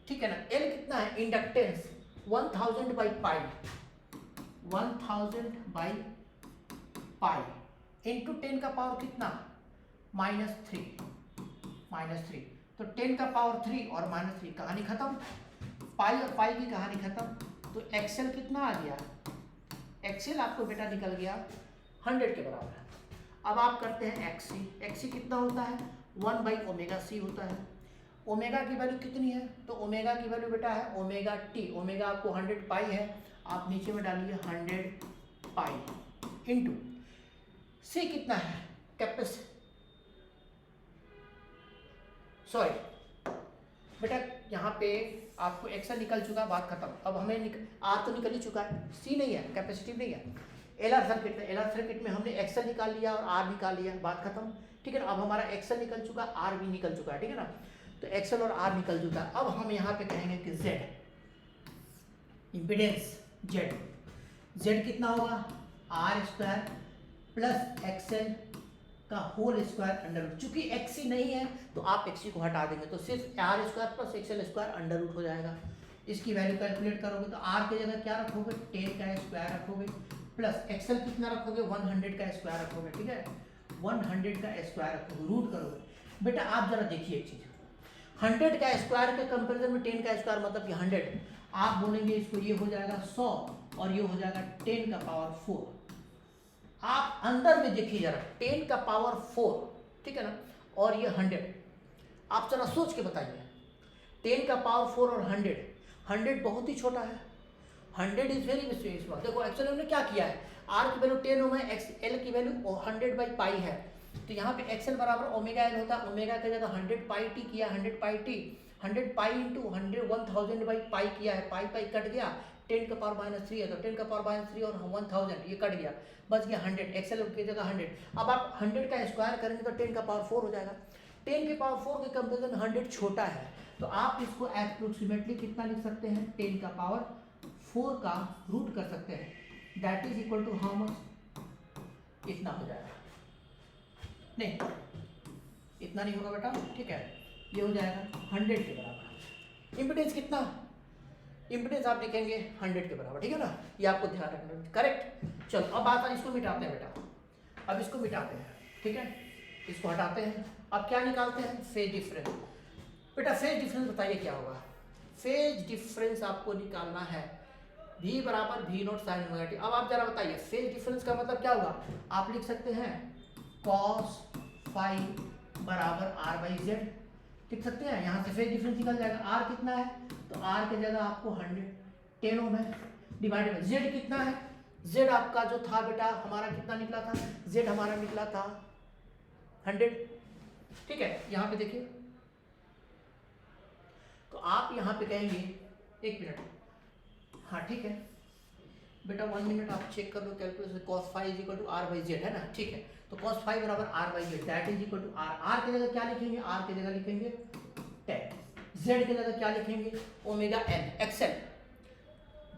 ठीक है ना। एल कितना है, inductance 1000 by pi, 1000 by pi into 10 का पावर कितना, -3, तो 10 का पावर 3 और -3, कहानी खत्म, पाई और पाई की कहानी खत्म। तो एक्सेल कितना आ गया, एक्सेल आपको बेटा निकल गया 100 के बराबर। अब आप करते हैं एक्सी कितना होता है, 1 बाई ओमेगा सी होता है। ओमेगा की वैल्यू कितनी है, तो ओमेगा की वैल्यू बेटा है ओमेगा टी, ओमेगा आपको 100 पाई है, आप नीचे में डालिए 100 पाई इंटू सी कितना है, सॉरी बेटा यहाँ पे आपको एक्सेल निकल चुका, बात खत्म। अब हमें आर तो निकल ही चुका है, सी नहीं है, कैपेसिटिव नहीं है। एलआर सर्किट में हमने एक्सेल निकाल लिया और आर निकाल लिया, बात खत्म, ठीक है ना। अब हमारा एक्सेल निकल चुका, आर भी निकल चुका है, ठीक है ना। तो एक्सेल और आर निकल चुका है। अब हम यहाँ पे कहेंगे कि जेड, इम्पीडेंस जेड कितना होगा, आर स्क्वायर प्लस एक्सएल का होल स्क्वायर अंडर रूट। चूंकि एक्सी नहीं है तो आप एक्सी को हटा देंगे, तो सिर्फ R square plus XL square under root हो जाएगा। इसकी वैल्यू कैलकुलेट करोगे तो आर की जगह क्या रखोगे, 10 का स्क्वायर रखोगे, प्लस एक्सएल कितना रखोगे, 100 का स्क्वायर रखोगे, ठीक है, 100 का स्क्वायर रखोगे, रूट करोगे। बेटा आप जरा देखिए एक चीज, 100 का स्क्वायर के कंपेरिजन में 10 का स्क्वायर मतलब कि 100, आप बोलेंगे इसको, ये हो जाएगा 100 और ये हो जाएगा 10 का पावर 4। आप अंदर में देखिए जरा, 10 का पावर 4, ठीक है ना, और ये 100, आप जरा सोच के बताइए, 10 का पावर 4 और 100 बहुत ही छोटा है, 100 इज वेरी स्मॉल। देखो एक्चुअली हमने क्या किया है, आर की वैल्यू 10 ओमेगा, एक्सएल की वैल्यू 100 बाई पाई है, तो यहाँ पे एक्सएल बराबर ओमेगा एल होता है, ओमेगा की जगह 100 पाई टी किया, 100 pi T, 100 pi into 1000 by pi किया है, पाई पाई कट गया, 10 का पावर -3 है, तो 10 का पावर -3 और 1000 ये कट गया, बच गया 100, एक्सएल की जगह 100। अब आप 100 का स्क्वायर करेंगे तो 10 का पावर 4 हो जाएगा। 10 के पावर 4 के कंपेरिजन में 100 छोटा है, तो आप इसको अप्रोक्सीमेटली कितना लिख सकते हैं, 10 का पावर 4 का रूट कर सकते हैं, that is equal to how much, इतना हो जाएगा, नहीं इतना नहीं होगा बेटा, ठीक है, ये हो जाएगा 100 के बराबर। इम्पीडेंस कितना, इम्पीडेंस आप लिखेंगे 100 के बराबर, ठीक है ना, ये आपको ध्यान रखना, करेक्ट। चलो अब बात इसको मिटाते हैं बेटा, अब इसको मिटाते हैं, ठीक है, इसको हटाते हैं। अब क्या निकालते हैं, फेज डिफरेंस। बेटा फेज डिफरेंस बताइए क्या होगा, फेज डिफरेंस आपको निकालना है, V बराबर V not sine omega T. अब आप जरा बताइए फेज डिफरेंस का मतलब क्या होगा, आप लिख सकते हैं cos phi बराबर R बाई Z, लिख सकते हैं, यहाँ से फेज डिफरेंस निकल जाएगा। R कितना है, तो R की जगह आपको 10 ओम है, डिवाइडेड बाई Z कितना है, Z आपका जो था बेटा हमारा कितना निकला था, Z हमारा निकला था 100, ठीक है। यहाँ पे देखिए, तो आप यहाँ पे कहेंगे, एक मिनट, हाँ ठीक है बेटा 1 मिनट आप चेक कर लो calculation, cos phi is equal to R by Z है ना, ठीक है। तो cos फाइव बराबर R by Z, that is equal to R, R की जगह क्या लिखेंगे, आर की जगह लिखेंगे टेन, जेड की जगह क्या लिखेंगे ओमेगा एन, एक्सएल,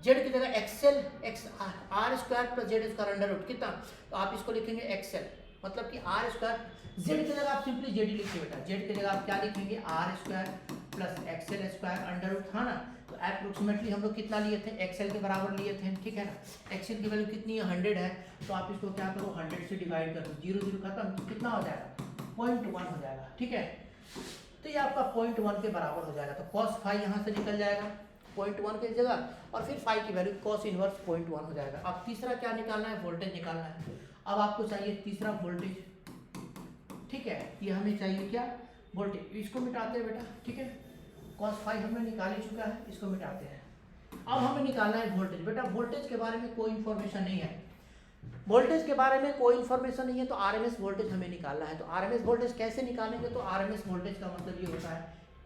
जेड की जगह XL X R square plus Z square under root कितना, तो आप इसको लिखेंगे एक्सएल, मतलब कि आर स्क्वायर, जेड की जगह आप सिंपली जेड ही लिखिए बेटा, जेड की जगह आप क्या लिखेंगे R square plus XL square under root था ना। तो अप्रोक्सीमेटली हम लोग कितना लिए थे, एक्सएल के बराबर लिए थे, ठीक है ना। एक्सएल की वैल्यू कितनी है 100 है, तो आप इसको क्या करो 100 से डिवाइड कर दो, 0 0 खत्म, तो कितना हो जाएगा 0.1 हो जाएगा, ठीक है। तो ये आपका 0.1 के बराबर हो जाएगा, तो cos फाइव यहाँ से निकल जाएगा 0.1 की जगह, और फिर फाइव की वैल्यू cos इनवर्स 0.1 हो जाएगा। अब तीसरा क्या निकालना है, वोल्टेज निकालना है। अब आपको चाहिए तीसरा वोल्टेज, ठीक है, ये हमें चाहिए क्या वोल्टेज, इसको मिटाते हैं बेटा, ठीक है। cos फाइव हमने निकाल ही चुका है, इसको मिटाते हैं। अब हमें निकालना है वोल्टेज, बेटा वोल्टेज के बारे में कोई इन्फॉर्मेशन नहीं है, वोल्टेज के बारे में कोई इन्फॉर्मेशन नहीं है, तो आरएमएस वोल्टेज हमें निकालना है। तो आरएमएस वोल्टेज कैसे निकालेंगे, तो आरएमएस वोल्टेज का मतलब ये होता है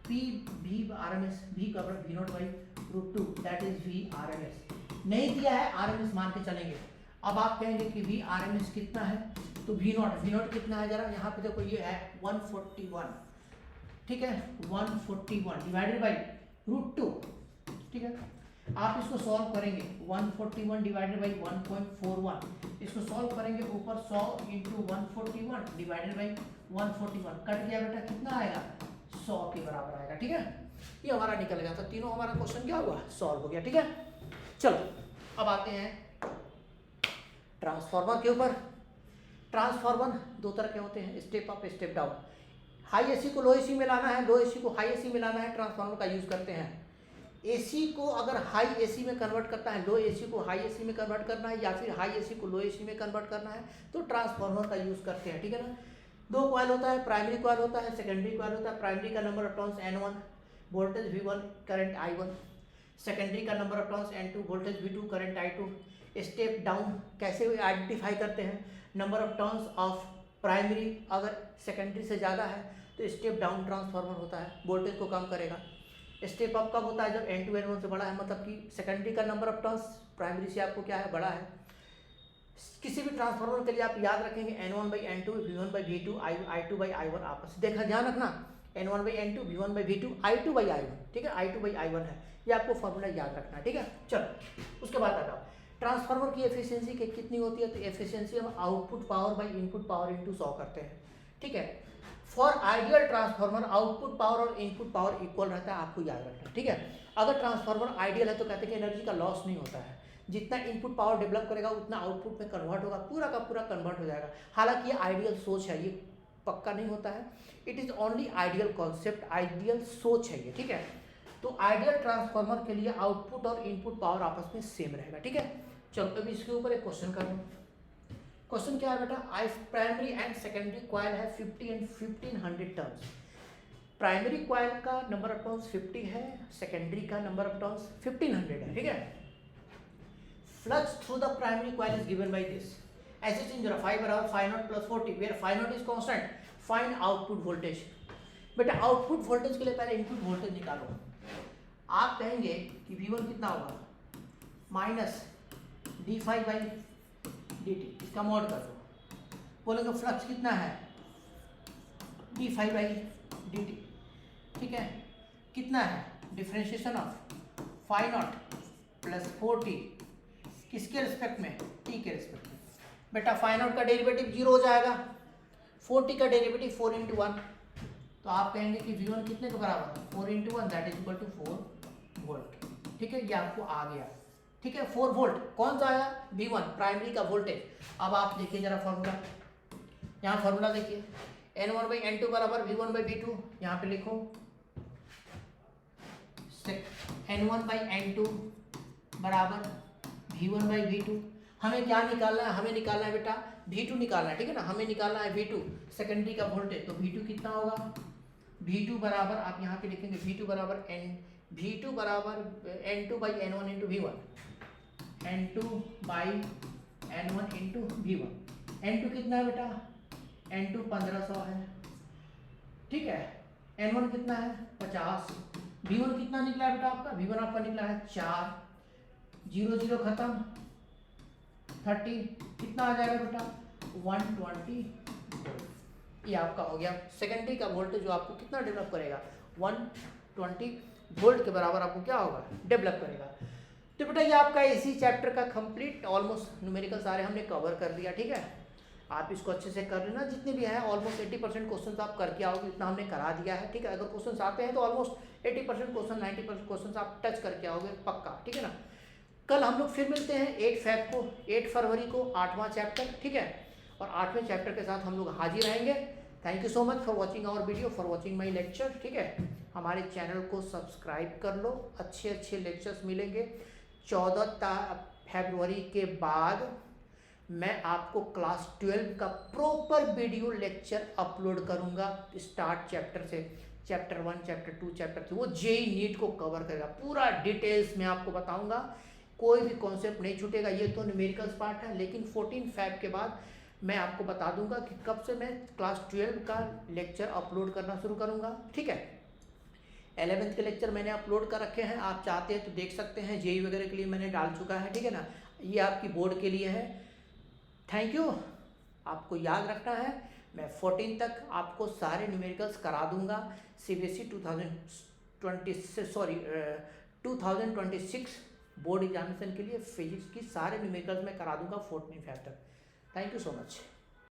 पी वी आरएमएस, वी का मतलब V not by root two, that is V RMS. नहीं दिया है आरएमएस मान के चलेंगे। अब आप कहेंगे कि वी आरएमएस कितना है, तो वी नॉट कितना है, जरा यहाँ पे देखो, ये है 141, ठीक है 141 डिवाइडेड बाई रूट टू, ठीक है। आप इसको सॉल्व करेंगे, 141 डिवाइडेड बाई 1.41, इसको सॉल्व करेंगे, ऊपर 100 इंटू 141 डिवाइडेड बाई 141, कट गया बेटा, कितना आएगा 100 के बराबर आएगा, ठीक है। ये हमारा निकल गया, तो तीनों हमारा क्वेश्चन क्या हुआ, सॉल्व हो गया, ठीक है। चलो अब आते हैं ट्रांसफार्मर के ऊपर। ट्रांसफार्मर दो तरह के होते हैं, step up step down. High AC को लो एसी में लाना है, लो एसी को हाई एसी में लाना है, ट्रांसफार्मर का यूज करते हैं। एसी को अगर हाई एसी में कन्वर्ट करता है, लो एसी को हाई एसी में कन्वर्ट करना है, या फिर हाई एसी को लो एसी में कन्वर्ट करना है, तो ट्रांसफार्मर का यूज करते हैं, ठीक है ना। दो कॉइल होता है, प्राइमरी कॉइल होता है, सेकेंडरी कॉइल होता है। प्राइमरी का number of turns N1, voltage V1, current I1। Secondary का number of turns N2, voltage V2, current I2। Step down कैसे आइडेंटिफाई करते हैं, number of turns of primary अगर सेकेंडरी से ज़्यादा है तो स्टेप डाउन ट्रांसफार्मर होता है, वोल्टेज को कम करेगा। स्टेप अप कब होता है, जब N2 N1 से बड़ा है, मतलब कि सेकेंडरी का नंबर ऑफ टर्न्स प्राइमरी से आपको क्या है, बड़ा है। किसी भी ट्रांसफार्मर के लिए आप याद रखेंगे N1 by N2, V1 by V2, I2 by I1, आपस देखा ध्यान रखना, N1 by N2, V1 by V2, I2 by I1, ठीक है, I2 बाई I1 है, ये आपको फॉर्मूला याद रखना है, ठीक है। चलो उसके बाद आता ट्रांसफार्मर की एफिशिएंसी कितनी होती है, तो एफिशिएंसी हम output power by input power into 100 करते हैं, ठीक है। For ideal transformer output power और इनपुट पावर इक्वल रहता है, आपको याद रखना है, ठीक है। अगर ट्रांसफार्मर आइडियल है तो कहते हैं कि एनर्जी का लॉस नहीं होता है, जितना इनपुट पावर डेवलप करेगा उतना आउटपुट में कन्वर्ट होगा, पूरा का पूरा कन्वर्ट हो जाएगा। हालांकि ये आइडियल सोच है, ये पक्का नहीं होता है, it is only ideal concept, ideal सोच है ये, ठीक है। तो आइडियल ट्रांसफार्मर के लिए आउटपुट और इनपुट पावर आपस में सेम रहेगा, ठीक है। चलो अभी इसके ऊपर एक क्वेश्चन कर लो। क्वेश्चन क्या है बेटा, आई प्राइमरी एंड सेकेंडरी कॉइल है 50 एंड 1500 टर्न्स। प्राइमरी कॉइल का नंबर ऑफ टर्न्स 50 है, सेकेंडरी का नंबर ऑफ टर्न्स 1500 है, ठीक है। Flux through the primary coil is given by this, ऐसे चीज जरा 5 बराबर 5 naught plus 40 where 5 naught is constant, find output voltage. बेटा आउटपुट वोल्टेज के लिए पहले इनपुट वोल्टेज निकालो। आप कहेंगे कि V1 कितना होगा, माइनस d5 बाई dt, इसका मॉड कर दो। बोलेंगे फ्लक्स कितना है, d5 बाई dt, ठीक है। कितना है, डिफरेंशिएशन ऑफ 5 नॉट प्लस 40, किसके रिस्पेक्ट में, t के रिस्पेक्ट में। बेटा 5 नॉट का डेरिवेटिव 0 हो जाएगा, 40 का डेरिवेटिव 4 इंटू 1, तो आप कहेंगे कि V1 कितने के बराबर है, 4 into 1 that is equal to 4 volt, ठीक है। ये आपको आ गया, ठीक है। 4 वोल्ट कौन सा आया, V1 प्राइमरी का वोल्टेज। अब आप देखिए जरा फॉर्मूला, यहाँ फॉर्मूला देखिए, N1 बाई N2 बराबर V1 बाई V2, यहाँ पे लिखो N1 बाई N2 बराबर V1 बाई V2। हमें क्या निकालना है, हमें निकालना है बेटा V2 निकालना है, ठीक है ना। हमें निकालना है V2 सेकेंडरी का वोल्टेज, तो V2 कितना होगा, V2 बराबर आप यहाँ पे लिखेंगे V2 बराबर N2 by N1 into V1, N2 by N1 into V1। N2 कितना है बेटा, N2 1500 है, ठीक है। N1 कितना है 50, V1 कितना निकला है बेटा आपका, V1 आपका निकला है 4, 0 0 खत्म 30, कितना आ जाएगा बेटा 120 वोल्ट। ये आपका हो गया सेकेंडरी का वोल्टेज जो आपको कितना डेवलप करेगा 120 वोल्ट के बराबर आपको क्या होगा डेवलप करेगा। तो बेटा ये आपका एसी चैप्टर का कंप्लीट ऑलमोस्ट न्यूमेरिकल सारे हमने कवर कर दिया, ठीक है। आप इसको अच्छे से कर लेना, जितने भी हैं ऑलमोस्ट 80% क्वेश्चन आप करके आओगे, इतना हमने करा दिया है, ठीक है। अगर क्वेश्चन आते हैं तो ऑलमोस्ट 80% क्वेश्चन 90% क्वेश्चन आप टच करके आओगे पक्का, ठीक है ना। कल हम लोग फिर मिलते हैं 8 फरवरी को 8वां चैप्टर, ठीक है। और 8वें चैप्टर के साथ हम लोग हाजिर रहेंगे। Thank you so much for watching our video, for watching my lecture, ठीक है। हमारे चैनल को सब्सक्राइब कर लो, अच्छे अच्छे लेक्चर्स मिलेंगे। 14 फरवरी के बाद मैं आपको क्लास 12 का प्रॉपर वीडियो लेक्चर अपलोड करूंगा, स्टार्ट चैप्टर से, चैप्टर 1, चैप्टर 2, चैप्टर 3, वो जेई नीट को कवर करेगा, पूरा डिटेल्स में आपको बताऊंगा, कोई भी कॉन्सेप्ट नहीं छूटेगा। ये तो न्यूमेरिकल्स पार्ट है, लेकिन 14 फैब के बाद मैं आपको बता दूंगा कि कब से मैं क्लास 12 का लेक्चर अपलोड करना शुरू करूंगा, ठीक है। 11th के लेक्चर मैंने अपलोड कर रखे हैं, आप चाहते हैं तो देख सकते हैं, जेई वगैरह के लिए मैंने डाल चुका है, ठीक है ना। ये आपकी बोर्ड के लिए है। Thank you. आपको याद रखना है मैं 14 तक आपको सारे न्यूमेरिकल्स करा दूंगा। CBSE 2026 बोर्ड एग्जामिनेशन के लिए फिजिक्स की सारे न्यूमेरिकल्स मैं करा दूंगा 14 फैब तक। Thank you so much.